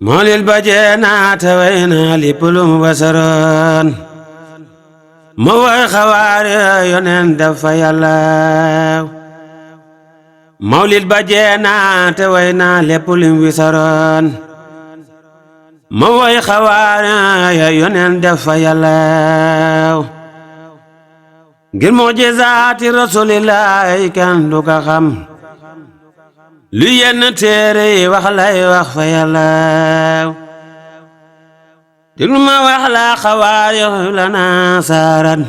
moolil bajeena te wayna lépp lu mu wasaroon mu way xawaare yonen dafa yàlla mawlid bajeena te wayna lépp lu mu wasaroon mu way xawaare yonen dafa yàlla ngir mujizaati rasulillahi kenn du ko xam lu yenn téere wax lay wax fa yàlla déglu ma wax la xawaarix lana saaran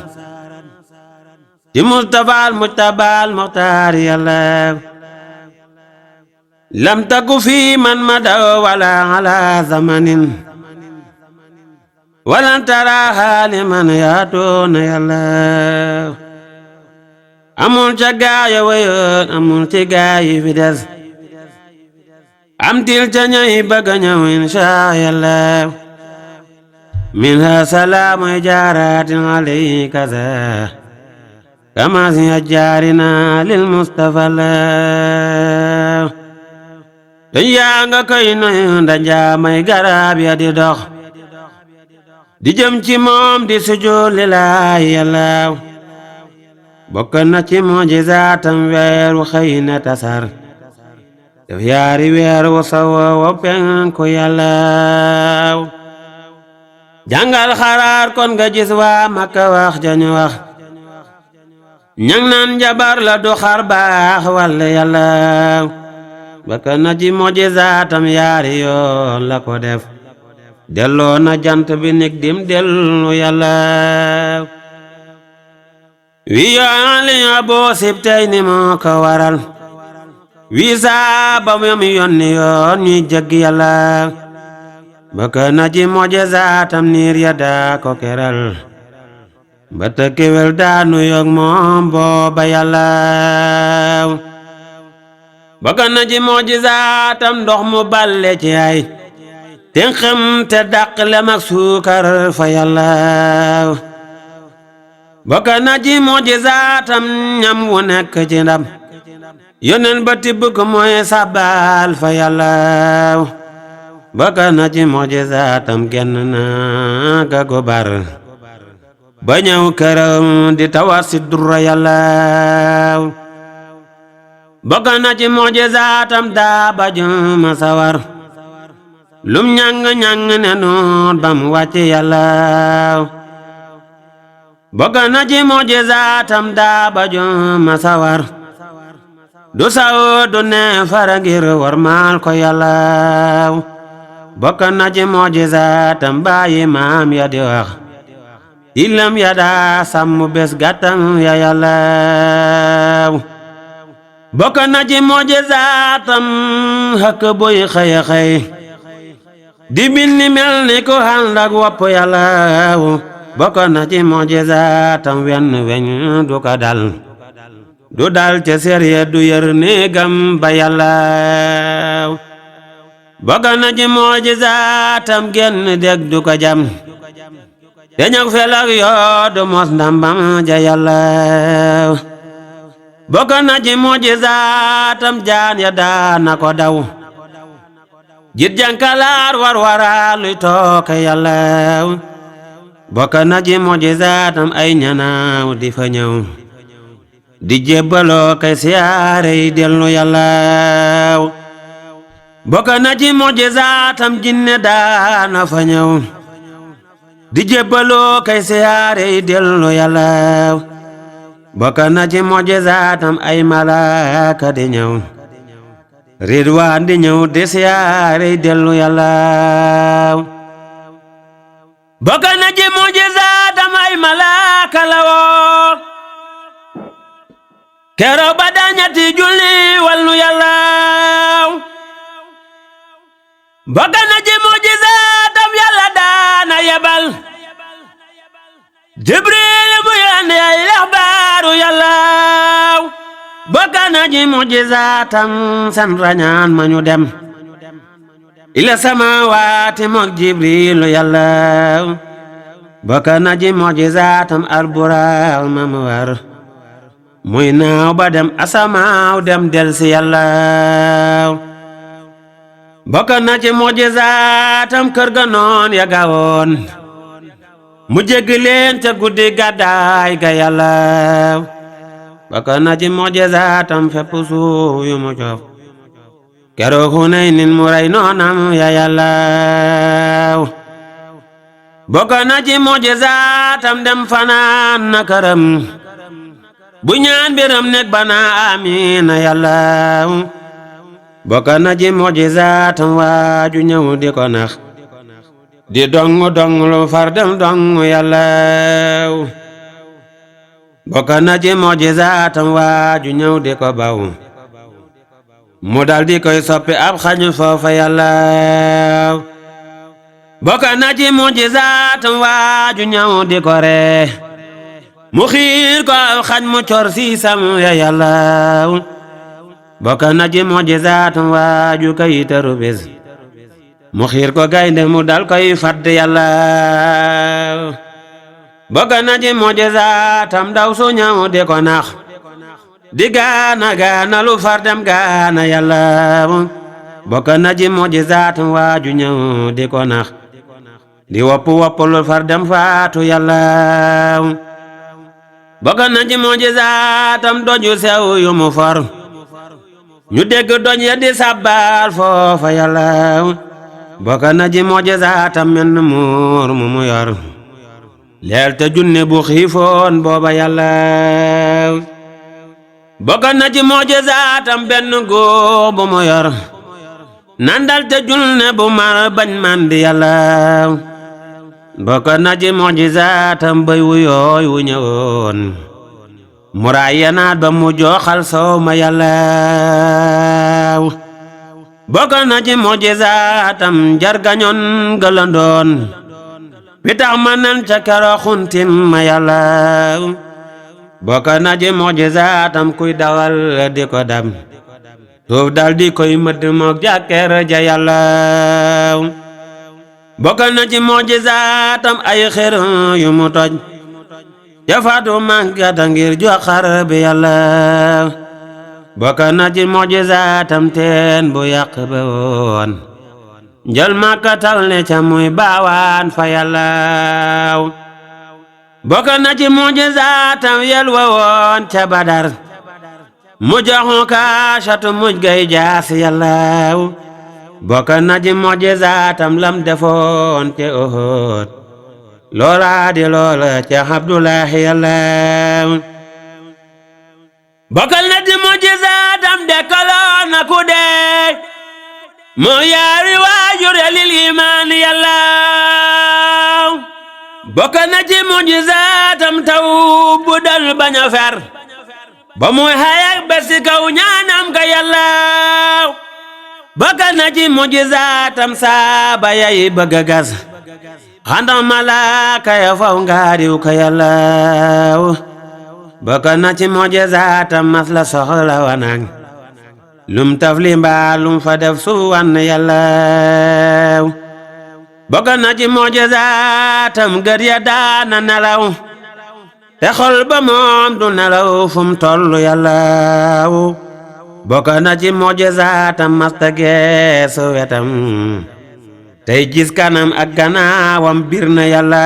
ci mustafaal mujtabaal muxtaar yàlla lam taku fi man ma daw wala ala zamanin walan tara xaali man yaatoona yàlla amul ca gaaya wayoon amul ci gaayi fi des am til ca ñay bëgg ñëw insha Allah minha salaamu jaaratin alayka za kama si jaarina lil Mustafa la dañ yaa nga koy nuyu ndaja may garab ya di dox di jëm ci moom di sujjóot lillahi Yàlla bokk na ci mujizaatam weeru xëy na tasar def yaari weer wu sawa wa penku Yàlla jàngal xaraar kon nga gis waa Makka wax jañu wax ñang naan njabar la du xar baax walla Yàlla bokk na ci mujizaatam yaari yoon la ko def delloo na jant bi nig dim dellu Yàlla wi yoali Abu Sibtayni moo ko waral wi saaba yam yonni yoon ñuy jëgg Yàlla bokk na ci mujizaatam niir ya daa ko keral ba tëkkewel daanu yog moom booba Yàlla bokk na ci mujizaatam ndox mu balle ci ay tenxem te dàq lem ak suukar fa Yàlla bokk na ci mujizaatam ñam wu nekk ci ndam yonen ba tibb ko mooy sabal fa Yàlla bokk na ci mujizaatam genn na ga gobar ba ñëw këram di tawasi durra Yàlla bokk na ci mujizaatam daa baju ma sawar lum ñang ne noon bam wàcc Yàlla bokk na ci mujizaatam daa baju ma sawar du saw du ne fara ngir warmaal ko Yàlla bokk na ci mujizaatam bàyyi maam ya di wax ilam ya daa sàmm bés gàttam ya Yàlla bokk na ci mujizaatam xëkk buy xëy xëy di binni mel ni ko ànd ak wopp Yàlla bokk na ci mujizaatam wenn weñ du ko dal du dal ca serye du yër néegam ba Yàlla bokk na ci mujizaatam genn dég du ko jam te ñag felak yoo du mos ndambam ja Yàlla bokk na ci mujizaatam jaan ya daana ko daw jit jankalaar war wara luy tooke Yàlla bokk na ci mujizaatam ay ñanaaw di fa ñëw di jébbaloo kay siyaare yi dellu Yàlla bokk na ci mujizaatam jinne daana fa ñëw di jébbaloo kay siyaare yi dellu Yàlla bokk na ci mujizaatam ay malaaka di ñëw ridwaan di ñëw di siyaare yi dellu Yàlla bokk na ci mujizaatam ay malaaka la woo keroog ba dañati julli wallu Yàlla bokk na ci mujizaatam Yàlla daana yebal Jibril bu yandi ay laxbaaru Yàlla bokk na ci mujizaatam san rañaan ma ñu dem ila samaawaati mook Jibrilu Yàlla bokk na ci mujizaatam alburaal ma mu war muy naaw ba dem asamaaw dem del si Yàlla bokk na ci mujjizaatam kër ga noon ya gaawoon mu jéggi leen ca guddi gàddaay ga yàlla bokk na ci mujjizaatam fépp suuf yu mu coof keroog Hunaynin mu rey noonam ya yàlla bokk na ci mujjizaatam dem fanaan na këram bu ñaan biram nekk bana amiin yàlla bokk na ci mujjizaatam waaju ñëw di ko nax di dong lu far dem dong yàlla bokk na ci mujjizaatam waaju ñëw di ko baw mu dal di koy soppi ab xañ foofa yàlla bokk na ci mujjizaatam waaju ñëw di ko ree mu xiir ko ab xañ mu cor siisam ya yàlla bokk na ci mujjizaatam waaju kay teru bés mu xiir ko gaynde mu dal koy fadd yàlla bokk na ci mujjizaatam ndaw su ñëw di ko nax di gaana lu far dem gaana yàlla bokk na ci mujjizaatam waaju ñëw di ko nax di wopp lu far dem faatu yàlla bokk na ci mujjizaatam doju sew yu mu for ñu dégg doñ ya di sabbal foofa yàlla bokk na ci mujjizaatam menn muur mu yor leel te junne bu xiifoon booba yàlla bokk na ci mujjizaatam benn góor bu mu yor nandal te junne bu mar bañ mandi yàlla bokk na ci mujjizaatam bay wu yooy wu ñëwoon mu raay yanaat ba mu jooxal soow ma yàlla bokk na ci mujjizaatam jargañoon gëlandoon bi tax ma nan ca kero xuntin ma yàlla bokk na ci mujjizaatam kuy dawal di ko dam suuf dal di koy mëdd mook jàkkeer ja yàlla bokk na ci mujjizaatam ay xër yu mu toj jafaatu màggata ngir joxar bi yàlla bokk na ci mujjizaatam teen bu yàq ba woon njël màkkatal ne ca muy baawaan fa yàlla bokk na ci mujjizaatam yel wa woon ca Badar mu joxu kaasatu muj gay jaas yàlla bokk na ci mujjizaatam lam defoon ca Uhud loola di loola ca Abdullahi yàlla bokk na ci mujjizaatam dekkaloon na ku dee moo yaari waajur ya lil imaan yàlla bokk na ci mujjizaatam taw bu dal bañ a fer ba muy hayak besi kaw ñaanam ka yàlla bokk na ci mujjizaatam saaba yay bëgg a gas xandam malaaka ya faw ngaariw ka yàlla bokk na ci mujjizaatam mas la soxla wanang lum tafli mbaa lum fa def suwan yàlla bokk na ci mujjizaatam gër ya daana nelaw te xol ba moom du nelaw fum tollu yàlla bokk na ci mujjizaatam masta geesu wetam tey gis kanam ak gannaawam bir na yàlla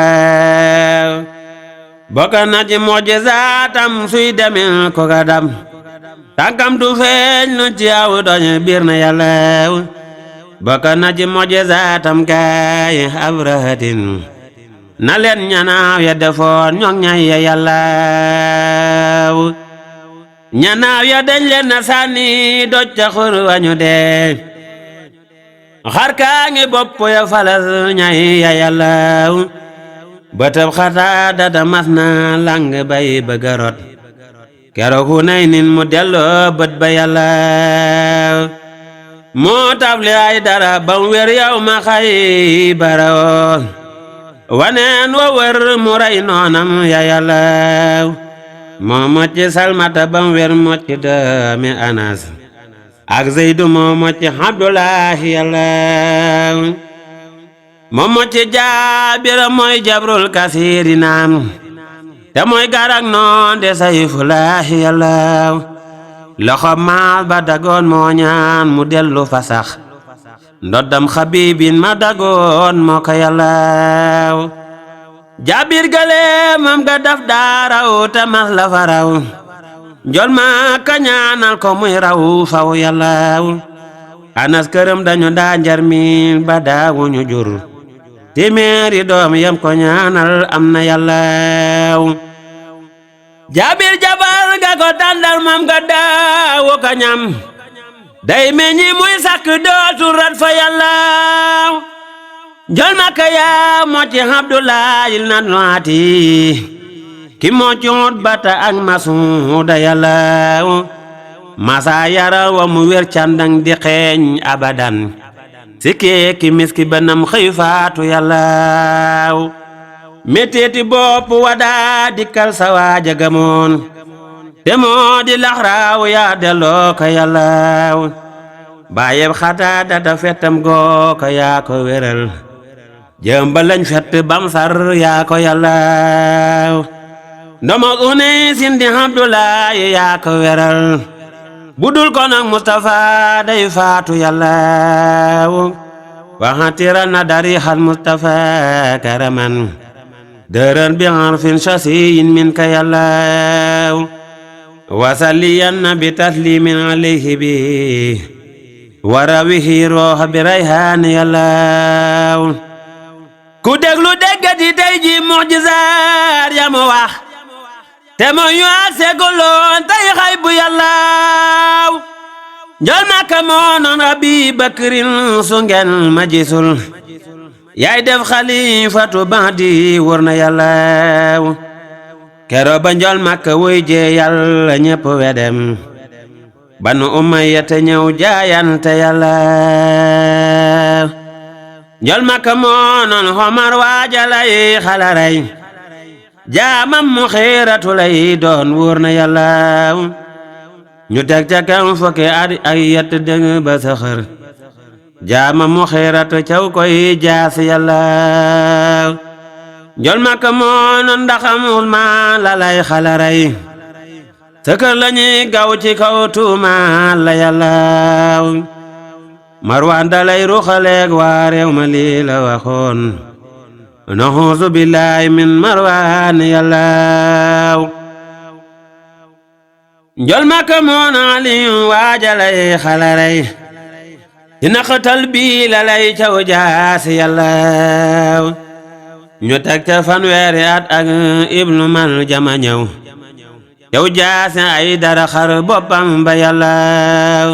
bokk na ci mujjizaatam suy demil ko ga dam tànkam du feeñ lu ci aw doñ bir na yàlla bokk na ci mujjizaatam gaay Abrahatin na leen ñanaaw ya defoon ñoŋ ñay ya yàlla ñanaaw ya dañ leen na sànni doj ca xur wañu dee xar kaa ngi bopp ya falas ñay ya yàlla bëtëb xataa dada mas na lang bay bëgga rot keroog Hunaynin mu delloo bët ba yàlla moo tafli ay dara bam wér yow ma Xaybara waneen wa wër mu rey noonam ya yàlla moo mocc Salmata bam wér mocc doomi Anas ak Zeydu moo mocc Abdullahi yàlla moo mocc Jaabira mooy jabrul kasiiri naam te mooy garak noon de Sayfullaahi yàlla loxo maal ba dagoon moo ñaan mu dellu fa sax ndoddam xabibin ma dagoon moo ko yàllaaw jaabir gale mam ga daf daaraw te mas la fa raw njol ma ka ñaanal ko muy raw faw yàllaaw anas këram dañu daa njar mi ba daawuñu jur téeméeri doom yam ko ñaanal am na yàllaaw jaabir jabal ga ko tàndal mam ga daawu ko ñam day meññi muy sàkk dootul rat fa yàllaaw njol makka yaa mocci abdullahi na nuwaati ki mocci Utbata ak Masuuda yàllaaw masa yara wa mu wér càndang di xeeñ abadan sikkee ki miski banam xëy faatu yàllaaw metteeti bopp wada dikkal sa waaja gamoon te moo di laxraaw yaa delloo ko yàllaaw baayeb xataa data fettam goo ko yaa ko wéral jëmba lañ fett bam sar yaa ko yàllaaw ndomo unay sindi Abdulaayi yaa ko wéral budul ko nag Mustafa day faatu yàllaaw waxatira na dari xal Mustafa karaman dërën bi arfin shasiyin min ka yàllaaw wasalliyan na bi taslimin alayhi bi warawihi rooxa bi rayhaan yàllaaw ku déglu déggati tey ji mujizaat ya mu wax te moo ñu ak seguloon tey xay bu yàllaaw njol Makka moo noon Abi Bakrin su ngeen ma gisul yaay def xalifatu ba'di wër na yàllaaw kero ba njol Makka wuy jee yàlla ñépp wedem Banu Umayya te ñëw jaayante yàllaaw njol Makka moo noon Omar waajalay xalaray jaamam mu xiiratu lay doon wóor na yàllaaw ñu teg ca kam fukki at ak yett dëng ba saxër jaamam mu xiiratu caw koy jaas yàllaaw njol Makka moo noon ndaxamul ma la lay xalaray sa kër lañuy gaw ci kaw tuuma la yàllaaw Marwaan dalay ruxaleeg waa réew ma lii la waxoon naxuusu billaahi min Marwaan yàllaaw njol Makka moo na Aliyu waajalay xalaray ci naqatal bii la lay caw jaasi yàllaaw ñu teg ca fanweeri at ak ibnu mal jama ñëw yow jaase ay dara xar boppam ba yàllaaw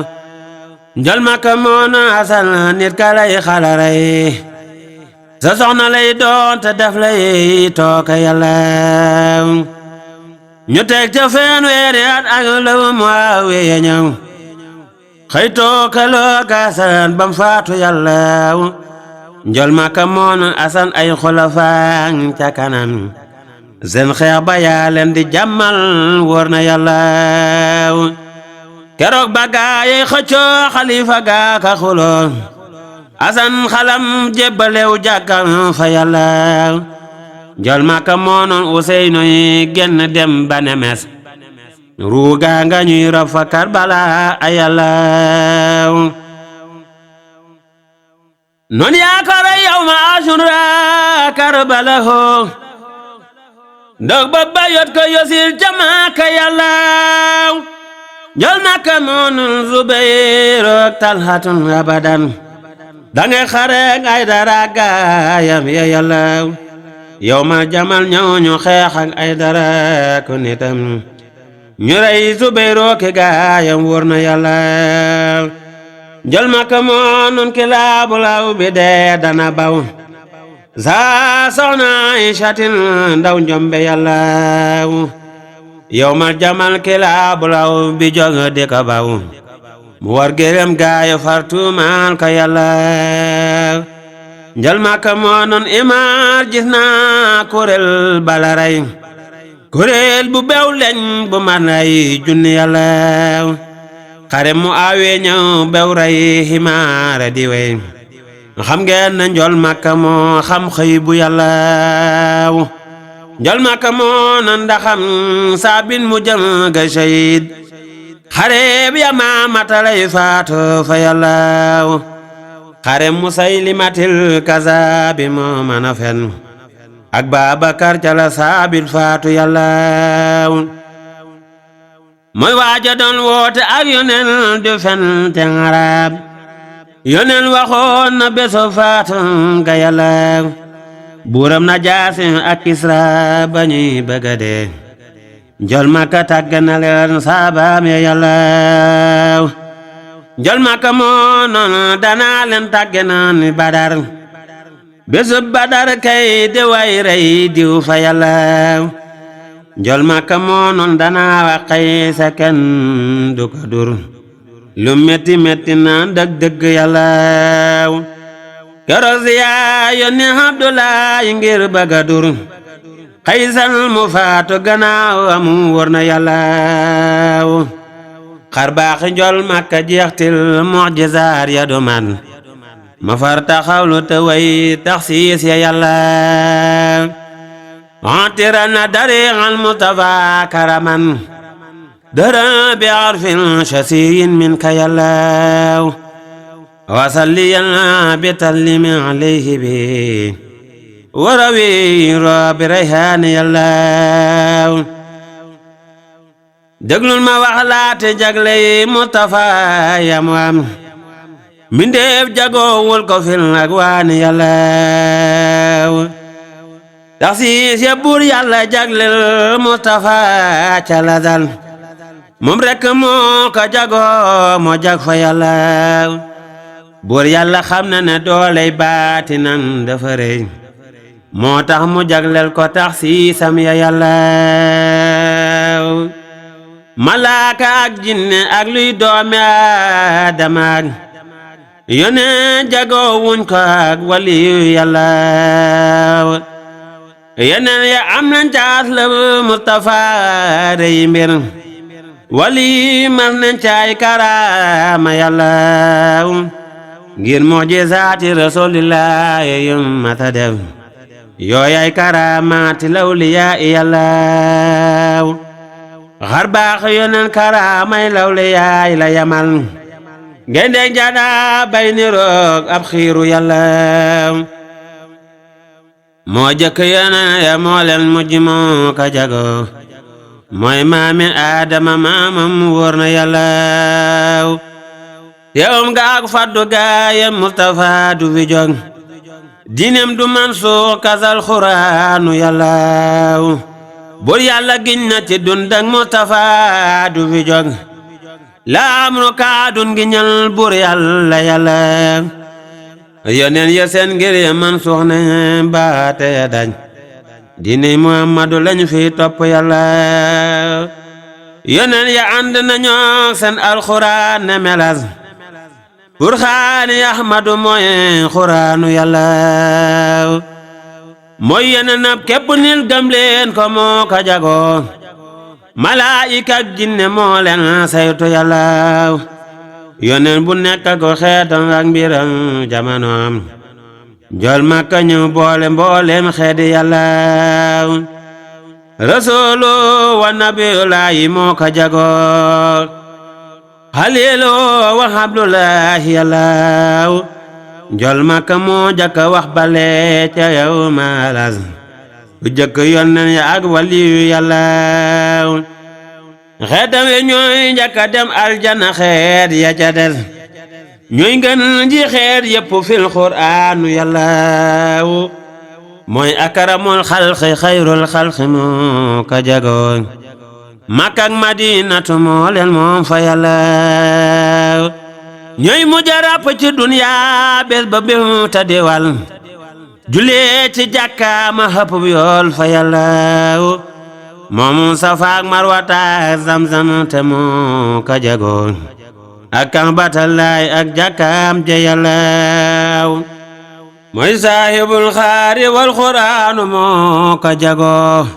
njol Makka moo na asal nit ka lay xalaray sa soxna lay doon te def lay tooke yàllaaw ñu teg ca fanweeri at ak lu Muawiya ñëw xëy tooke loo kaasan bam faatu yàllaaw njol Makka moo na asan ay xulafaan ca kanam seen xeex ba yaa leen di jàmmal wóor na yàllaaw keroog ba gaayey xëccoo xalifa gaa ka xuloo asan xalam jébbalew jàkkam fa yàllaaw njol Makka moo noon Useynu yi génn dem ba Nemes ruugaa nga ñuy rob fa Karbala ay yàllaaw noon yaa ko rey yawma Ashura Karbala hoo ndog ba bayot ko yosil ca Makka yàllaaw njol Makka moo noon Zubayr ak Talhatun abadan dange xare ay dara gaayam ya yàllaaw yawma jamal ñëw ñu xeex ak ay dara ko nitam ñu rey Zubayr ak gaayam wóor na yàllaaw njol Makka moo noon kilaabu law bi dee dana baw saa soxna Aysatin ndaw njombe yàllaaw yawma jamal kilaabu law bi jog di ko baw mu war gërëm gaayu far tuumaal ka yàllaaw njol Makka moo noon imaar gis naa kuréel bala rey kuréel bu bew leñ bu man rey junni yàllaaw xare mu awee ñëw bew rey himaara di wey xam ngeen na njol Makka moo xam xëy bu yàllaaw njol Makka moo na ndaxam saabin mu jëm ga shahid xare bi Yamaama talay faatu fa yàllaaw xare Musaylimatil kazaabi moo mën a fen ak Babakar ca la saabit faatu yàllaaw mooy waaja doon woote ak yonen du fen te ngaraab yonen waxoon na béso faatu ga yàllaaw buuram na jaasi ak Kisra bañuy bëgga dee njol Makka tàgg na leen saabaam ya yàllaaw njol Makka moo noonu danaa leen tàgge naan Badar bésub Badar kay di way rey diw fa yàllaaw njol Makka moo noonu danaa waxay sa kenn du ko dur lu metti metti naan dëgg yàllaaw keroog si yaa yónni Abdoulaye ngir bëgga dur xaysal mu faatu gannaaw amu wóor na yàllaaw xar baaxi njol Makka jeextil mucjisaar ya du man ma far taxawlu te way taxsiis ya yàllaaw antira na dariixal Mustafa karaman dara bi arfin shasiyin min ka yàllaaw wasalliyan bi tallimi alayhi bi warawi bi rayhaani yàllaaw déglul ma wax laate jagley Mustafa yam am mindeef jagoowul ko fil ak waani yàllaaw taxsiis ya buur yàlla jaglel Mustafa ca la dal moom rekk moo ko jagoo moo jag fa yàllaaw buur yàlla xam na ne dooley baatinam dafa rëy moo tax mu jaglel ko taxsiisam ya yàllaaw malaaka ak jinne ak luy doomi aadama ak yoneen jagoo wuñ ko ak waliyu yàllaaw yeneen ya am nañ caas la Mustafa rëy mbir wali mas nañ caay karaama yàllaaw ngir mujizaati rasulillahi yum mata def yooyay karaamaati lawliyaa yàllaaw xar baax yonen karaamay lawliyaay la yamal gendeg jada bay niroog ab xiiru yàllaaw moo jëkk yonen ya moo leen mujj moo ka jago mooy maami Aadama maamam wóor na yàllaaw yewum ga ak faddu gaayam Mustafa du fi jog diinem du man suu kasal xuraanu yàllaaw bur yàlla giñ na ci dundak Mustafa du fi jog la amru kaadun giñal bur yàlla yàllaaw yoneen ya seen ngir ya man suux ne baate ya dañ diine Muhammadu lañ fi topp yàllaaw yoneen ya ànd nañoo seen alxuraan ne melas Burxaani Ahmadu mooy xuraanu yàllaaw mooy yeneen ab képp nil gëm leen ko moo ko jagoo malaayika ak jinne moo leen saytu yàllaaw yoneen bu nekk ko xeetam ak mbiram jamanoom njol Makka ñëw boole mboolem xeedi yàllaaw rasuulu wa nabiyulaahi moo ko jagoo xaliilu wa hablullaahi yàllaaw njol Makka moo jëkka wax bale ca yow maalas bu jëkk yonnen ya ak waliyu yàllaaw xeetam we ñooy njëkka dem aljana xeet ya ca des ñooy ngën ji xeet yépp fil quraanu yàllaaw mooy akaramul xalqi xayrul xalqi moo ka jagoo Makka ak Madinatu moo leen moom fa yàllaaw ñooy mujj a ràpp ci duniyaa bés ba bému ta diwal julee ci jàkkaama xëpp yool fa yàllaaw moomu Safa ak Marwata ak Zamzam te moo ka jagoo ak Kaabatullaay ak jàkkaam ja yàllaaw mooy saahibul xaari wal quraanu moo ka jagoo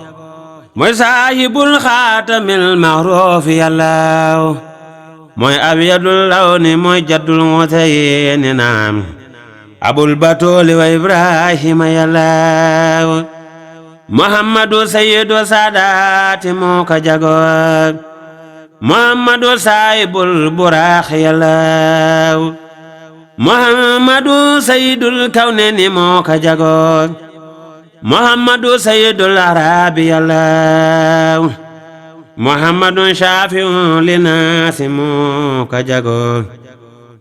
mooy saahibul xaatamil maxruufi yàllaaw mooy abyadul lawni mooy jaddul mutayini naam abul batooli wa ibrahima yàllaaw muhammadu sayyidu saadaati moo ka jagoo muhammadu saahibul buraax yàllaaw muhammadu sayyidul kawnayni moo ko jagoo muhammadu sayyidul arabi yàlla muhammadu shafi'u linaasi moo ko jagoo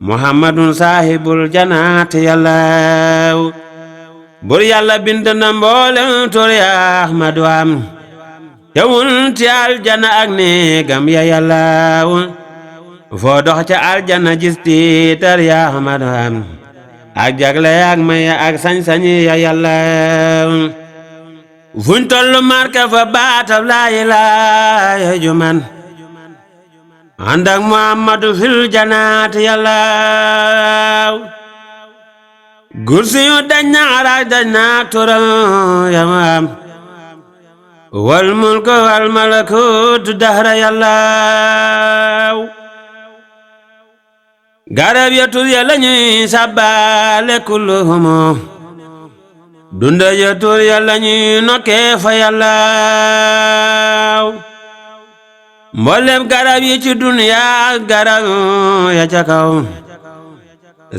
muhammadu sahibul janaati yàlla bur yàlla bind na mboolem tur ya ahmadu am yawul ci aljana ak néegam ya yàlla foo dox ca aljana gis tiitar ya ahmadu am ak jagle ak may ak sañ-sañ ya yàlla fuñ tollu marka fa baatab laa ilaaha juman ànd ak muhammadu fil janaat yàlla gursi yu dañ na araaj dañ na turam yamam wal mulku wal malakut dahra yàlla garab ya tur ya lañuy sabbaale kulluhumu dunda ya tur ya lañuy nokkee fa yàlla mboolem garab yi ci duniya garab ya ca kaw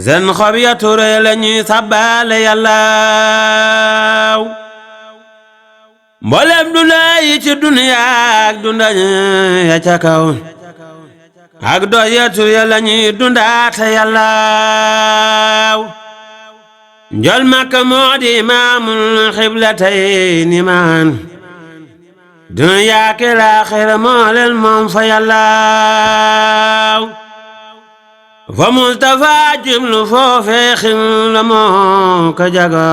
seen xob ya tur ya lañuy sabbaale yàlla mboolem dunda yi ci duniya dunda ya ca kaw ak dox ya tur ya lañuy dundaate yàlla njol makka moo di imaamul xiblatayni maan duniyaa ki laaxira moo leen moom fa yàlla fa Mustafa jiblu foofee xibla moo ko jago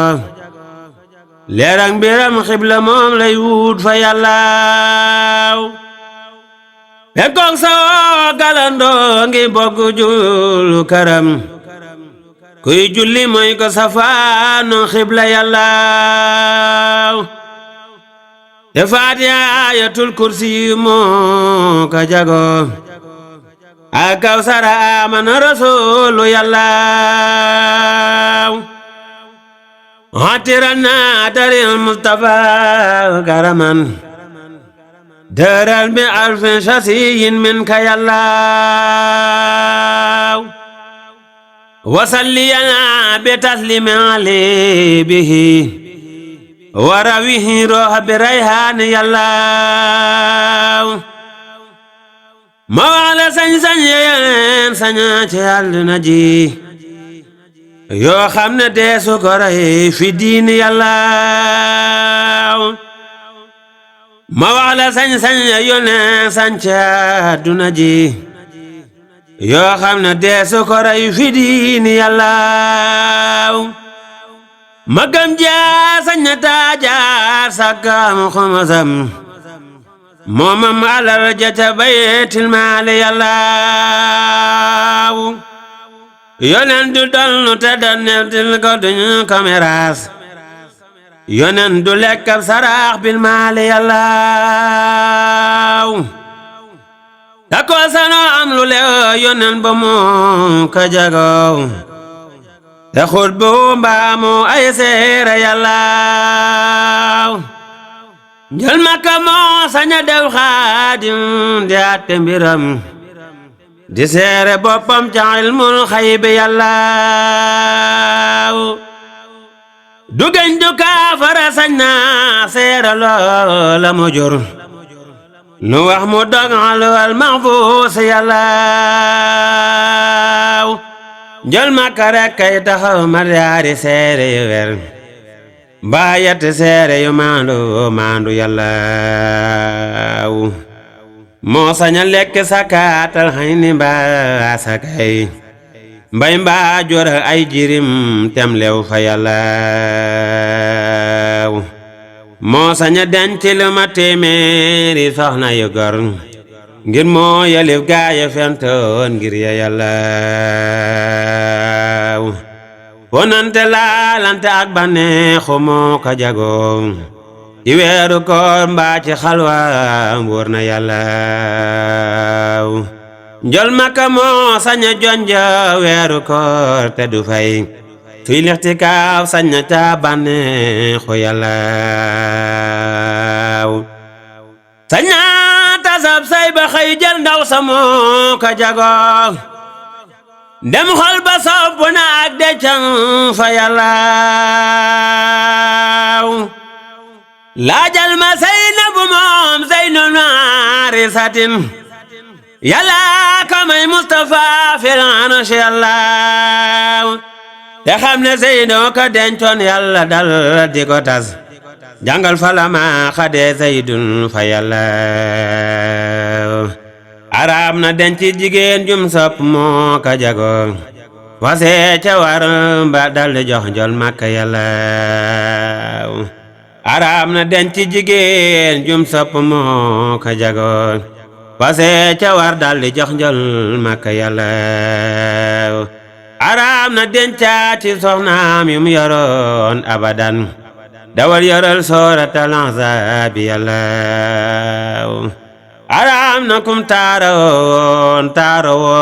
leerak mbiram xibla moom lay wut fa yàlla fekkoog sawoo galandoo ngi bokk julu karam kuy julli mooy ko safaanu xibla yàlla te faatiha ayatul kursi moo ko jago ak kawsara amana rasulu yàlla hatiran nadaril mustafa karaman dëral bi alfin shasiyin min ka yàlla wasalliyana bi taslimi ali bihi warawihi roha bi rayhani yàlla ma wax la sañ-sañ yeen saña ci àdduna ji yoo xam ne deesu ko rey fi diini yàlla ma wax la sañ-sañ yónnee sañca àdduna ji yoo xam ne deesu ko rey fi diini yàlla ma gëm jaar sañ na taajaar sakkam xumasam moomam alal jata baytil maali yàlla yonen du dolnu te donneftil ko duñu kameraas yonen du lekkab saraax bil maali yàlla ta ko sanoo am lu lew yonen ba moo ka jagow te xut bu mbaamu ay seere yàlla njël makka moo saña dew xaadim di atte mbiram di seere boppam ca ilmul xaybi yàlla dugañ du kaafara sañ na seere loola mu jur nu wax mu dog alwal maxfuus yàlla njël makka rek kay taxaw ma yaari seere yu wer mbaa yetti seere yu maandu yàlla moo saña lekk sakaatal xay ni mbaa sakay mbay mbaa jora ay jirim tem lew fa yàlla moo saña denc lu ma téeméeri soxna yu gor ngir moo yalif gaaya fentoon ngir ya yàlla wonante laalante ak bànneexu moo ko jagoo ci weeru koor mbaa ci xalwa wóor na yàlla njol makka moo saña jonja weeru koor te du fay suy lixtikaaf saña ca bànneexu yàlla saña tasab say ba xëy jël ndaw sa moo ko jagoo dem xol ba sopp na ak deccam fa yàllaaw laajal ma Seynabu moom Zeynul Maarisatin yàlla ka may Mustafa filaan si yàllaaw te xam ne Seydoo ko dencoon yàlla dal di ko tas jàngal fa la ma xadee Seydun fa yàllaaw araam na denc jigéen jum sopp moo ka jago wase ca war ba dal di jox njol Makka yàllaaw araam na denc jigéen jum sopp moo ka jago wase ca war dal di jox njol Makka yàllaaw araam na denca ci soxnaam yum yoroon abadan dawal yoral sooratal Ahzaab yàllaaw araam na kum taaro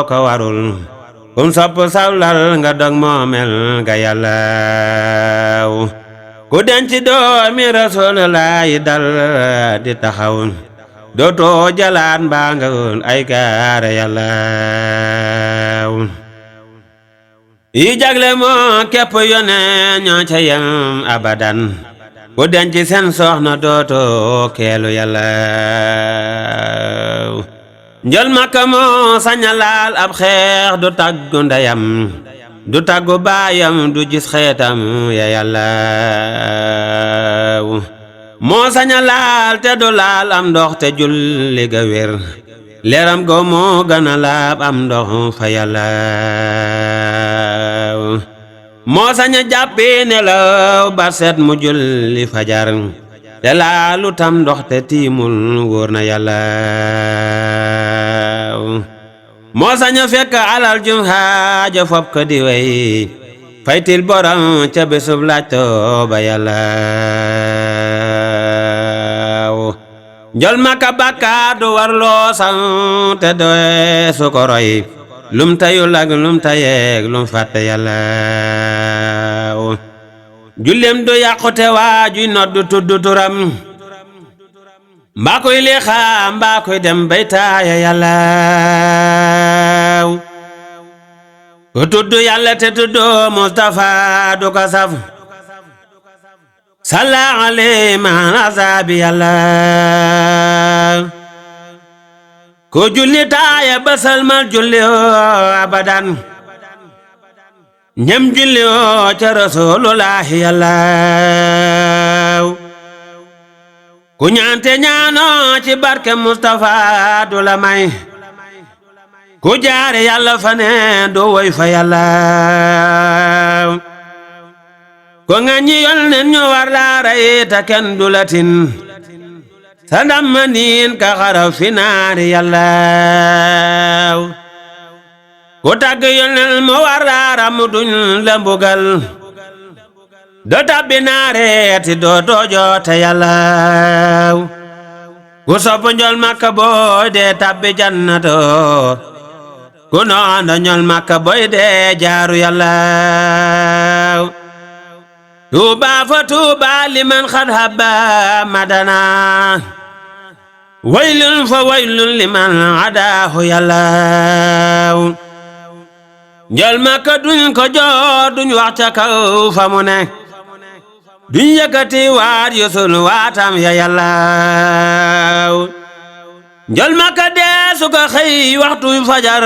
ko warul kum sopp sawlal nga dog moomel ga yàllaaw ku denc doomi Rasulullaahi dal di taxaw dootoo jalaan mbaa nga ay gaara yàllaaw yi jagle moo képp yónnee ñoo ca yem abadan ku denc seen soxna dootoo keelu yàllaaw njol Makka moo saña laal ab xeex du taggu ndeyam du taggu baayam du gis xeetam ya yàllaaw moo saña laal te du laal am ndox te julli ga wér leeram go moo gën a laab am ndox fa yàllaaw moo saña jàppi nelaw ba set mu julli fajar te laalu tam ndox te tiimul wóor na yàllaaw moo saña fekk alal jum xaaja fop ko di wey faytil borom ca bésub laajtoo ba yàllaaw njol Makka bàkkaar du war loo sant te doy su ko roy lum tayul ak lum tayeeg lum fàtte yàllaaw jullem du yàqute waajuy noddu tuddu turam mbaa koy li xaam mbaa koy dem bay taaya yàllaaw ku tuddu yàlla te tuddu Mustafa du ko saf salla alayhi ma azaabi yàllaaw ku julli taaya basal mal julli abadan ñem julli ca Rasulullaahi yàllaaw ku ñaante ñaanoo ci barke Mustafa du la may ku jaare yàlla fa ne du woy fa yàllaaw ko ŋaññi yónneen ñu war laa rey ta kenn du la tin sa ndam ma niin ka xaraf fi naari yàllaaw ku tagg yónneen mu war laa ram duñ la mbugal do tabbi naare ti doo joote yàllaaw ku sopp njol Makka boy dee tabbi jannato ku noondo njol Makka boy dee jaaru yàllaaw tuuba fa tuuba liman xad habba madana waylun fa waylun liman adaahu yàllaaw njol Makka duñ ko joor duñ wax ca kaw fa mu ne duñ yëkkati waat yusul waatam ya yàllaaw njol Makka deesu ko xëy waxtu fajar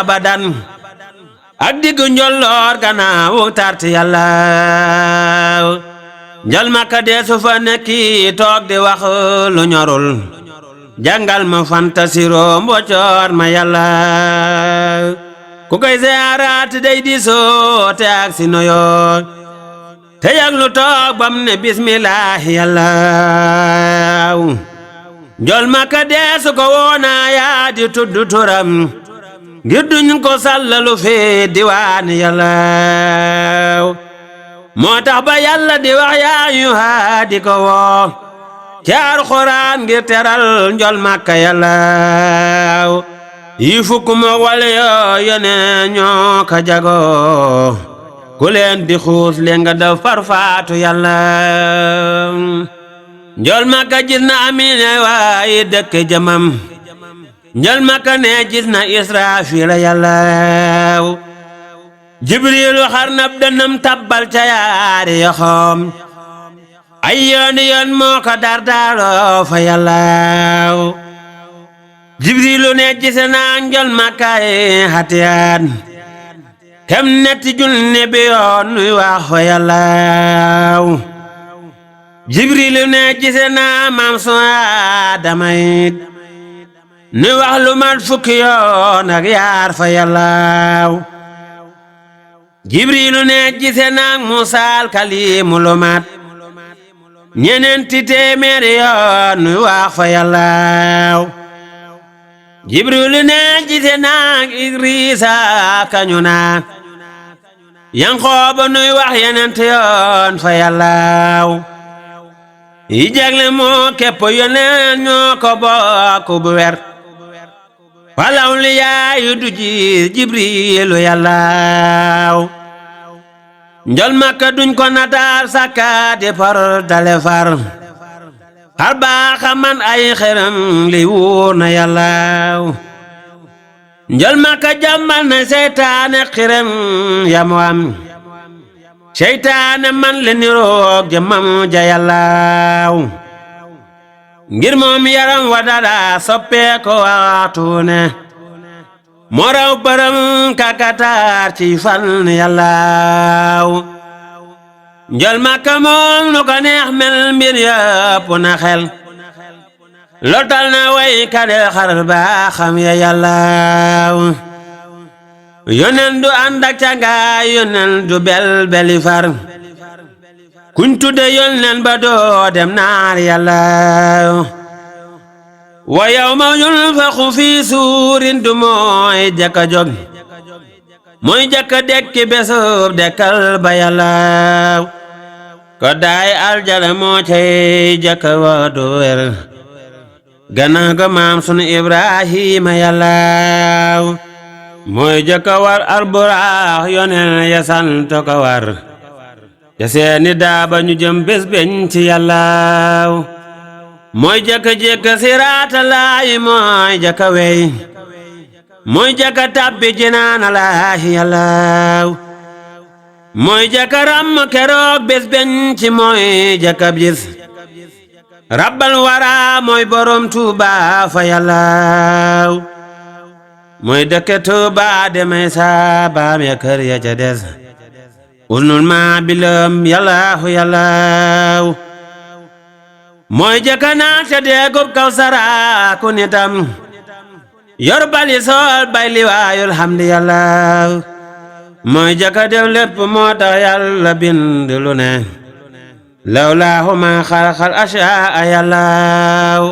abadan ak diggu njolloor gannaaw tarti yàllaaw njol Makka deesu fa nekki toog di wax lu ñorul jàngal ma fantasiro mbocoor ma yàllaaw ku koy ziyaaraat day diisoo te ak si noyoo te yag lu toog bam ne bismillaahi yàllaaw njol Makka deesu ko woona yaa di tuddu turam ngir duñ ko sallalu fi diwaani yàllaaw moo tax ba yàlla di wax yaa yu haa di ko woo ci Alxuraan ngir teral njol Makka yàllaaw yi fukk moo wale yoo yone ñoo ka jago ku leen di xuus leen nga def farfaatu yàllaaw njol Makka gis na Amina waaye dëkk jëmam njol Makka ne gis na Israafila yàllaaw jibrilu xarnab dënam tabbal ca yaari yoxoom ay yooni yoon moo ko dardaaroo fa yàllaaw jibrilu ne gise naa njol makkaay hatiyaan kem netti junne bi yoon nuy wax fa yàllaaw jibrilu ne gise naa maam su Aadama it nuy wax lu mat fukki yoon ak yaar fa yàllaaw jibrilu ne gise naa Muusaa kaliimu lu mat ñeneenti téeméeri yoon nuy wax fa yàllaaw jibrilu ne gise naa Idrisa kañu naa Yankooba nuy wax yeneenti yoon fa yàllaaw yi jagle moo képp yoneen ñoo ko bokk bu wer walaw li yaayu du ji jibrilu yàllaaw njol makka duñ ko nataal sakka di par dale far xar baaxa man ay xeram li wóor na yàllaaw njol makka jàmmal na seytaane xirem yamu am seytaane man le niroog jëmam ja yàllaaw ngir moom yaram wa dada soppee ko waxtu ne moo raw bërëm kakataar ci fan yàllaaw njol makka moom nu ko neex mel mbir yëpp na xel lotal na way kade xar baaxam ya yàllaaw yonen du ànd ak cangaay yonen du bel beli far kuñ tudde yonen ba doo dem naar yàllaaw wa yawma yunfaxu fi suurin du mooy jëkka jóg mooy jëkka dekki besub dekkal ba yàllaaw ko daay aljana moo cay jëkka wa du wer gannaaw ga maam sunu Ibrahima yàllaaw mooy jëkka war alburaax yonen ya sant ko war ya seeni daaba ñu jëm bés beñ ci yàllaaw mooy jëkka siraata laayi mooy jëkka wey mooy jëkka tabbi jinaana laahi yàllaaw mooy jëkka ram keroog bés beñ ci mooy jëkka bis rabbal wara mooy borom Tuuba fa yàllaaw mooy dëkke Tuuba demay saabaam ya kër ya ca des ulnul maa bilam yàllaahu yàllaaw mooy jëkka naan ca deegub Kawsara ku nitam yor bali sool bay liwaayul hamdi yàllaaw mooy jëkka def lépp moo tax yàlla bind lu ne lawlaahu ma xalaqal ashyaa yàllaaw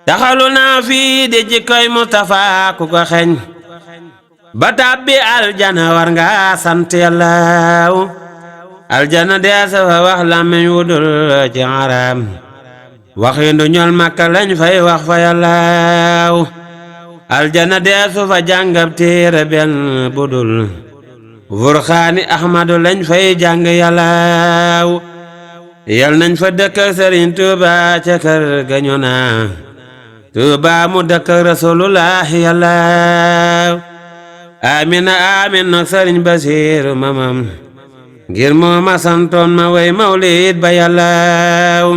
taxalu naa fii di jikkoy Mustafa ku ko xeñ ba tàbbi aljana war nga sant yàllaaw aljana deesa fa wax làmmiñ wudul ci xaraam waxindu ñol makka lañ fay wax fa yàllaaw aljana deesu fa jàngab téere benn budul Burxaani Ahmadu lañ fay jàng yàllaaw yal nañ fa dëkk Sëriñ Tuuba ca kër gañu naa Tuuba mu dëkk Rasulullahi yàllaaw amina amin nok Sëriñ Basiiru mamam ngir moo ma santoon ma way mawlid ba yàllaaw